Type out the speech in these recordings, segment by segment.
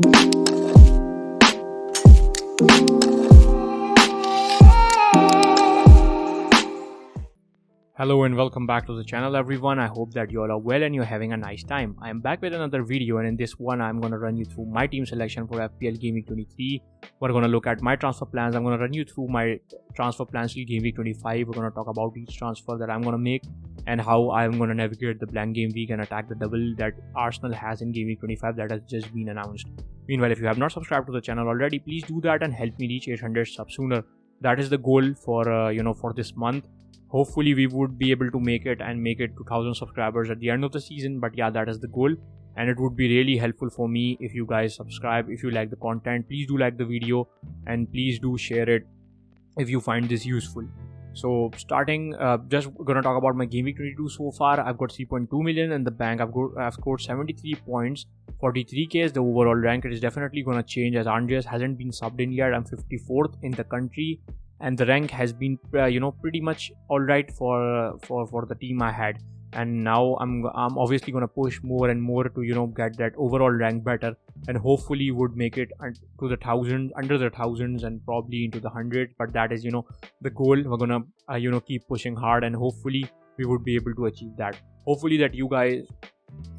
Hello and welcome back to the channel everyone. I hope that you all are well and you're having a nice time. I am back with another video, and in this one I'm going to run you through my team selection for FPL Game Week 23. We're going to look at my transfer plans. I'm going to run you through my transfer plans till Game Week 25. We're going to talk about each transfer that I'm going to make and how I'm going to navigate the blank game week and attack the double that Arsenal has in Game Week 25 that has just been announced. Meanwhile, if you have not subscribed to the channel already, please do that and help me reach 800 subs sooner. That is the goal for for this month. Hopefully we would be able to make it to 1000 subscribers at the end of the season, but yeah, that is the goal, and it would be really helpful for me if you guys subscribe. If you like the content, please do like the video and please do share it if you find this useful. So starting, just gonna talk about my Game Week 22 so far. I've got 3.2 million in the bank. I've scored 73 points, 43k is the overall rank. It is definitely gonna change as Andreas hasn't been subbed in yet. I'm 54th in the country, and the rank has been pretty much all right for the team I had. And now I'm obviously going to push more and more to get that overall rank better, and hopefully would make it to the thousands, under the thousands, and probably into the hundred. But that is the goal. We're gonna keep pushing hard, and hopefully we would be able to achieve that. Hopefully that you guys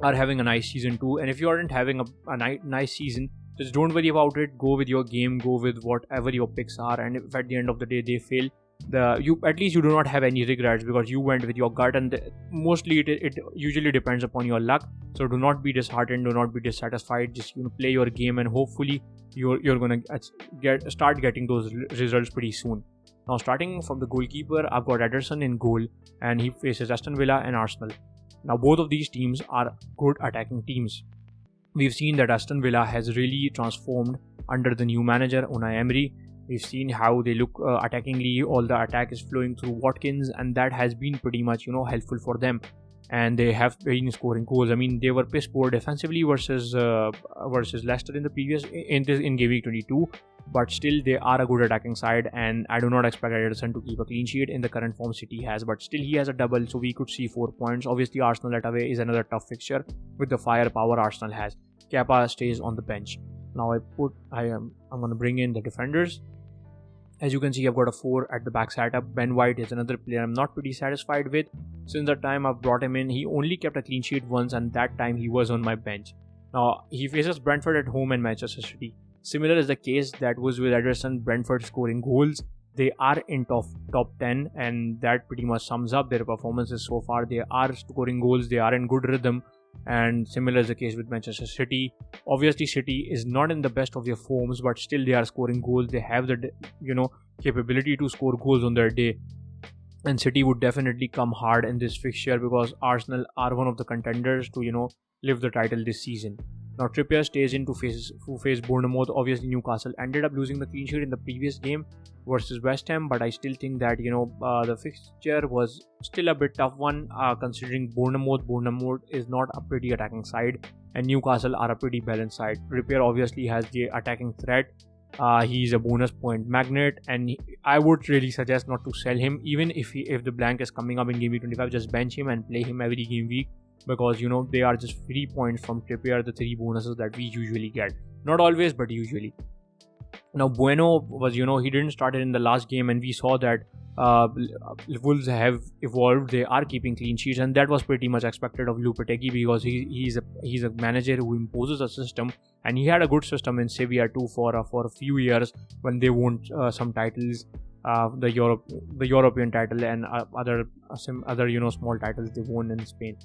are having a nice season too, and if you aren't having a nice season, just don't worry about it. Go with your game, go with whatever your picks are, and if at the end of the day they fail, at least you do not have any regrets because you went with your gut, and mostly it usually depends upon your luck. So do not be disheartened, do not be dissatisfied. Just play your game, and hopefully you're gonna start getting those results pretty soon. Now starting from the goalkeeper, I've got Ederson in goal, and he faces Aston Villa and Arsenal. Now both of these teams are good attacking teams. We've seen that Aston Villa has really transformed under the new manager Unai Emery. We've seen how they look attackingly. All the attack is flowing through Watkins, and that has been pretty much helpful for them. And they have been scoring goals. I mean, they were piss poor defensively versus Leicester in Game Week 22, but still they are a good attacking side, and I do not expect Ederson to keep a clean sheet in the current form City has, but still he has a double, so we could see 4 points. Obviously Arsenal at away is another tough fixture with the firepower Arsenal has. Kepa stays on the bench. Now I'm going to bring in the defenders. As you can see, I've got a 4 at the back setup. Ben White is another player I'm not pretty satisfied with. Since the time I've brought him in, he only kept a clean sheet once, and that time he was on my bench. Now he faces Brentford at home and Manchester City. Similar is the case that was with Ederson. Brentford scoring goals. They are in top 10, and that pretty much sums up their performances so far. They are scoring goals. They are in good rhythm. And similar is the case with Manchester City. Obviously City is not in the best of their forms, but still they are scoring goals. They have the capability to score goals on their day, and City would definitely come hard in this fixture because Arsenal are one of the contenders to lift the title this season. Now Trippier stays in to face Bournemouth. Obviously Newcastle ended up losing the clean sheet in the previous game versus West Ham, but I still think that the fixture was still a bit tough one considering Bournemouth is not a pretty attacking side, and Newcastle are a pretty balanced side. Trippier obviously has the attacking threat. He's a bonus point magnet, and I would really suggest not to sell him. Even if the blank is coming up in Game Week 25, just bench him and play him every game week, because they are just 3 points from Trippier, the 3 bonuses that we usually get. Not always, but usually. Now Bueno was he didn't start it in the last game, and we saw that Wolves have evolved. They are keeping clean sheets, and that was pretty much expected of Lopetegui because he's a manager who imposes a system, and he had a good system in Sevilla too for a few years when they won some titles, the European title and other small titles they won in Spain.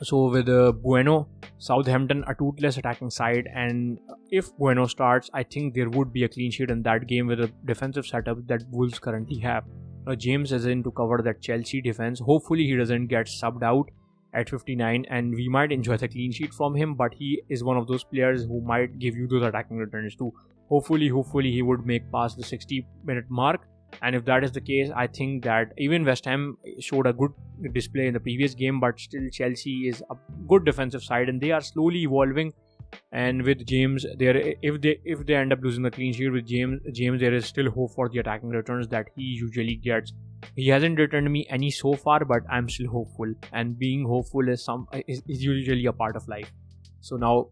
So with Bueno, Southampton a toothless attacking side, and if Bueno starts, I think there would be a clean sheet in that game with a defensive setup that Wolves currently have. Now James is in to cover that Chelsea defense. Hopefully he doesn't get subbed out at 59, and we might enjoy the clean sheet from him, but he is one of those players who might give you those attacking returns too. Hopefully he would make past the 60-minute mark. And if that is the case, I think that even West Ham showed a good display in the previous game, but still Chelsea is a good defensive side and they are slowly evolving. And with James, if they end up losing the clean sheet with James, there is still hope for the attacking returns that he usually gets. He hasn't returned me any so far, but I'm still hopeful. And being hopeful is usually a part of life. So now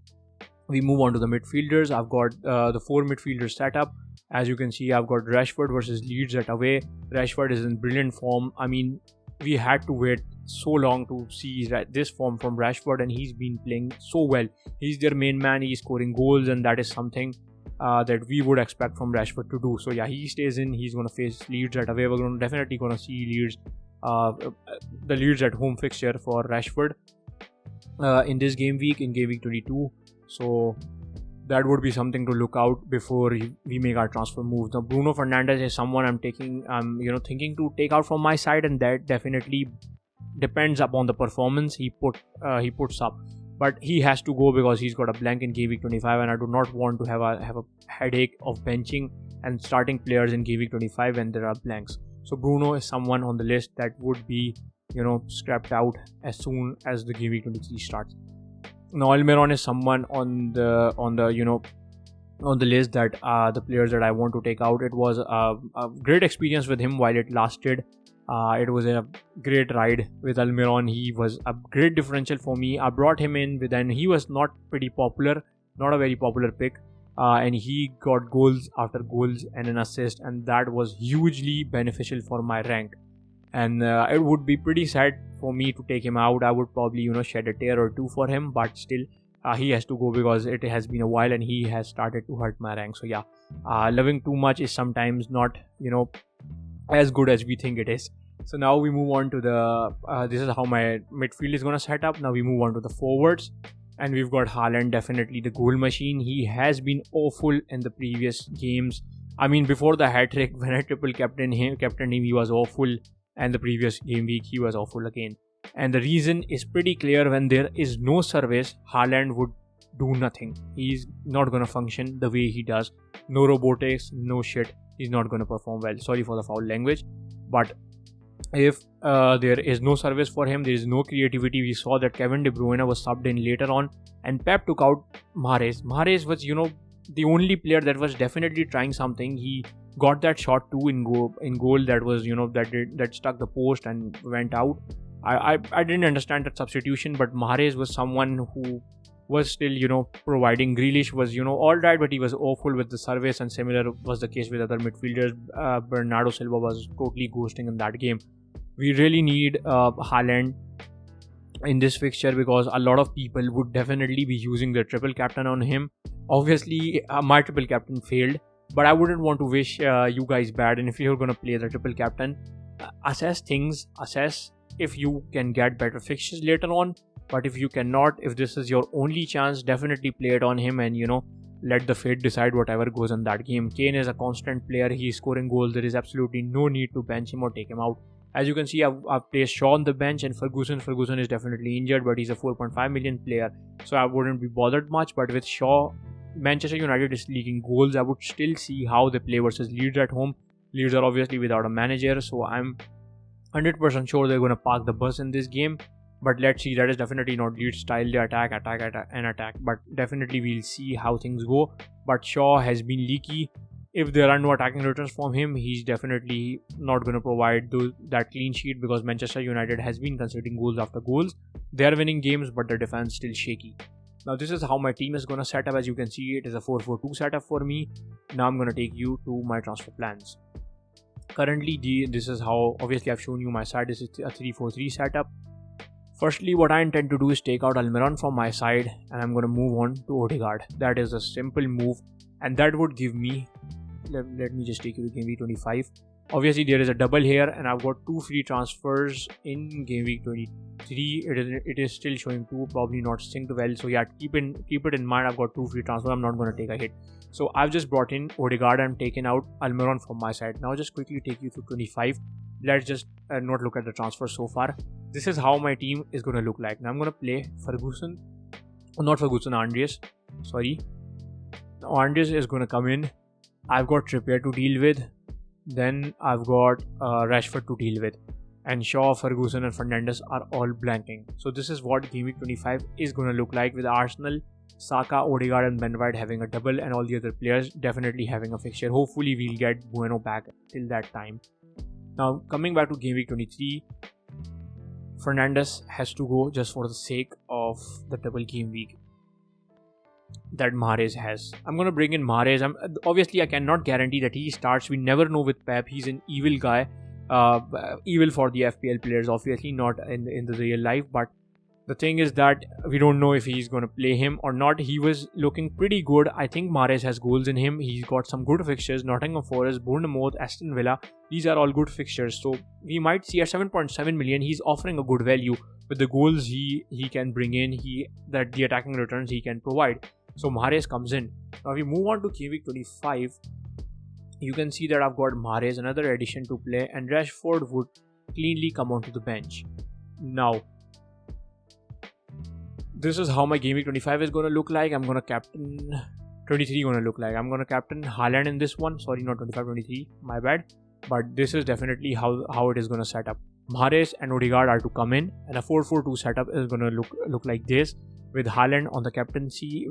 We move on to the midfielders. I've got the 4 midfielders set up. As you can see, I've got Rashford versus Leeds at away. Rashford is in brilliant form. I mean, we had to wait so long to see this form from Rashford, and he's been playing so well. He's their main man. He's scoring goals, and that is something that we would expect from Rashford to do. So yeah, he stays in. He's going to face Leeds at away. We're definitely going to see Leeds, the Leeds at home fixture for Rashford in this game week, in game week 22. So that would be something to look out before we make our transfer moves. Now Bruno Fernandes is someone I'm thinking to take out from my side, and that definitely depends upon the performance he puts up. But he has to go because he's got a blank in game week 25, and I do not want to have a headache of benching and starting players in game week 25 when there are blanks. So Bruno is someone on the list that would be scrapped out as soon as the game week 23 starts. Now Almiron is someone on the list that the players that I want to take out. It was a great experience with him while it lasted. It was a great ride with Almiron. He was a great differential for me. I brought him in and he was not very popular pick, and he got goals after goals and an assist, and that was hugely beneficial for my rank. And it would be pretty sad for me to take him out. I would probably shed a tear or two for him, but still he has to go because it has been a while and he has started to hurt my rank. So yeah, loving too much is sometimes not as good as we think it is. So now we move on to the this is how my midfield is going to set up. Now we move on to the forwards, and we've got Haaland, definitely the goal machine. He has been awful in the previous games. I mean, before the hat-trick, when I triple captained him, he was awful, and the previous game week he was awful again. And the reason is pretty clear. When there is no service, Haaland would do nothing. He's not going to function the way he does. No robotics, no shit. He's not going to perform well. Sorry for the foul language. But if there is no service for him, there is no creativity. We saw that Kevin De Bruyne was subbed in later on, and Pep took out Mahrez. Mahrez was, the only player that was definitely trying something. He got that shot too in goal that was, that stuck the post and went out. I didn't understand that substitution, but Mahrez was someone who was still, providing. Grealish was, alright, but he was awful with the service, and similar was the case with other midfielders. Bernardo Silva was totally ghosting in that game. We really need Haaland in this fixture because a lot of people would definitely be using their triple captain on him. Obviously, my triple captain failed, but I wouldn't want to wish you guys bad. And if you're going to play the triple captain, assess if you can get better fixtures later on. But if you cannot, if this is your only chance, definitely play it on him and let the fate decide whatever goes in that game. Kane is a constant player. He is scoring goals. There is absolutely no need to bench him or take him out. As you can see, I've placed Shaw on the bench, and Ferguson is definitely injured, but he's a 4.5 million player, so I wouldn't be bothered much. But with Shaw, Manchester United is leaking goals. I would still see how they play versus Leeds at home. Leeds are obviously without a manager, so I'm 100% sure they're going to park the bus in this game. But let's see, that is definitely not Leeds style. They attack, but definitely we'll see how things go. But Shaw has been leaky. If there are no attacking returns from him, he's definitely not going to provide that clean sheet because Manchester United has been conceding goals after goals. They are winning games, but the defense still shaky. Now this is how my team is going to set up. As you can see, it is a 4-4-2 setup for me. Now I'm going to take you to my transfer plans. Currently, this is how, obviously I've shown you my side. This is a 3-4-3 setup. Firstly, what I intend to do is take out Almiron from my side, and I'm going to move on to Odegaard. That is a simple move, and that would give me, let me just take you to game week 25. Obviously there is a double here, and I've got 2 free transfers in game week 23. It is still showing 2, probably not synced well. So yeah, keep it in mind. I've got 2 free transfers. I'm not going to take a hit. So I've just brought in Odegaard and taken out Almiron from my side. Now just quickly take you to 25. Let's just not look at the transfers so far. This is how my team is going to look like. Now I'm going to play Andreas. Sorry. Now Andreas is going to come in. I've got Trippier to deal with. Then I've got Rashford to deal with. And Shaw, Ferguson and Fernandes are all blanking. So this is what game week 25 is going to look like, with Arsenal, Saka, Odegaard and Ben White having a double, and all the other players definitely having a fixture. Hopefully we'll get Bueno back till that time. Now coming back to game week 23, Fernandes has to go just for the sake of the double game week. that Mahrez has. I'm gonna bring in Mahrez. Obviously I cannot guarantee that he starts. We never know with Pep. He's an evil guy, evil for the FPL players, obviously not in the real life, but the thing is that we don't know if he's going to play him or not. He was looking pretty good. I think Mahrez has goals in him. He's got some good fixtures. Nottingham Forest, Bournemouth, Aston Villa. These are all good fixtures. So we might see at 7.7 million, he's offering a good value with the goals he can bring in, that the attacking returns he can provide. So Mahrez comes in. Now we move on to Game Week 25. You can see that I've got Mahrez, another addition to play, and Rashford would cleanly come onto the bench. Now, this is how my Game Week 25 is going to look like. I'm going to captain 23 going to look like. I'm going to captain Haaland in this one. Sorry, not 25, 23. My bad. But this is definitely how it is going to set up. Mahrez and Odegaard are to come in, and a 4-4-2 setup is going to look like this, with Haaland on the captaincy,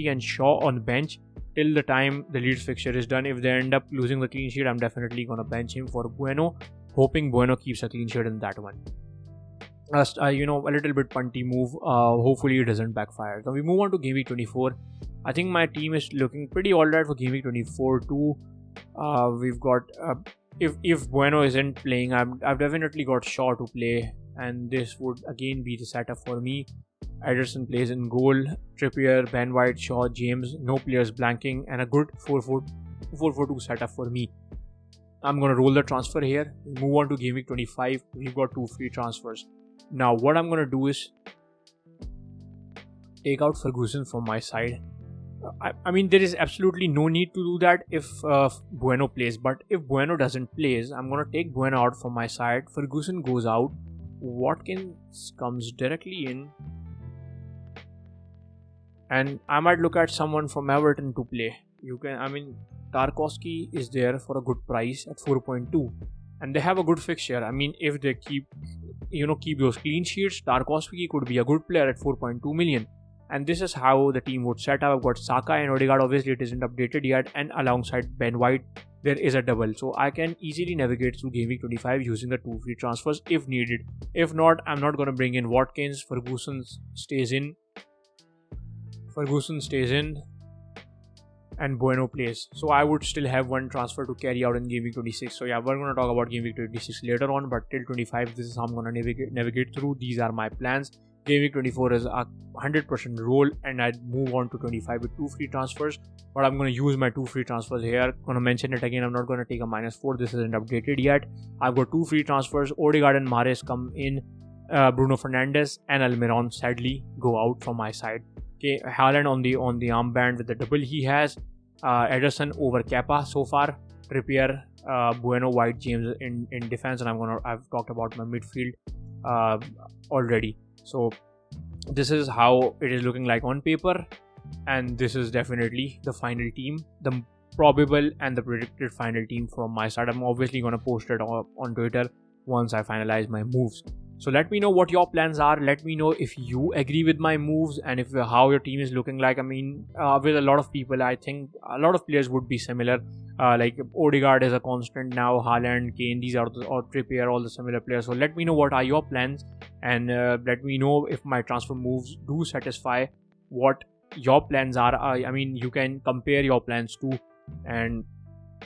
and Shaw on the bench till the time the Leeds fixture is done. If they end up losing the clean sheet, I'm definitely going to bench him for Bueno, hoping Bueno keeps a clean sheet in that one. A little bit punty move. Hopefully it doesn't backfire. Now we move on to Game Week 24. I think my team is looking pretty alright for Game Week 24 too. We've got if Bueno isn't playing, I've definitely got Shaw to play, and this would again be the setup for me. Ederson plays in goal, Trippier, Ben White, Shaw, James, no players blanking, and a good 4-4-2 setup for me. I'm gonna roll the transfer here. Move on to Game Week 25. We've got 2 free transfers. Now what I'm going to do is take out Ferguson from my side. I mean, there is absolutely no need to do that if Bueno plays. But if Bueno doesn't play, I'm going to take Bueno out from my side. Ferguson goes out. Watkins comes directly in. And I might look at someone from Everton to play. Tarkowski is there for a good price at 4.2. And they have a good fixture. I mean, if they keep those clean sheets, Tarkowski could be a good player at 4.2 million. And this is how the team would set up. I've got Saka and Odegaard. Obviously it isn't updated yet, and alongside Ben White there is a double, so I can easily navigate through Game Week 25 using the 2 free transfers if needed. If not, I'm not going to bring in Watkins. Ferguson stays in, and Bueno plays. So I would still have 1 transfer to carry out in Game Week 26. So yeah, we're going to talk about Game Week 26 later on, but till 25 this is how I'm going to navigate through. These are my plans. Game Week 24 is a 100% roll, and I'd move on to 25 with 2 free transfers, but I'm going to use my 2 free transfers here. I'm going to mention it again. I'm not going to take a -4. This isn't updated yet. I've got 2 free transfers. Odegaard and Mahrez come in. Bruno Fernandes and Almiron sadly go out from my side. Okay, Haaland on the armband with the double he has. Ederson over Kepa so far. Trippier, Bueno, White, James in defense, and I've talked about my midfield already. So this is how it is looking like on paper, and this is definitely the final team, the probable and the predicted final team from my side. I'm obviously going to post it on Twitter once I finalize my moves. So let me know what your plans are. Let me know if you agree with my moves and if how your team is looking like. I mean, with a lot of people, I think a lot of players would be similar. Like Odegaard is a constant now, Haaland, Kane, these are or Trippier, all the similar players. So let me know what are your plans, and let me know if my transfer moves do satisfy what your plans are. I mean, you can compare your plans too, and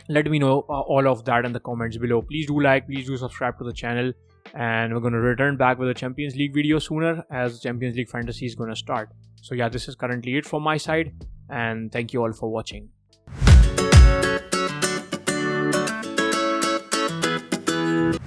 let me know all of that in the comments below. Please do like, please do subscribe to the channel, and we're going to return back with a Champions League video sooner, as Champions League fantasy is going to start. So yeah, this is currently it from my side, and thank you all for watching.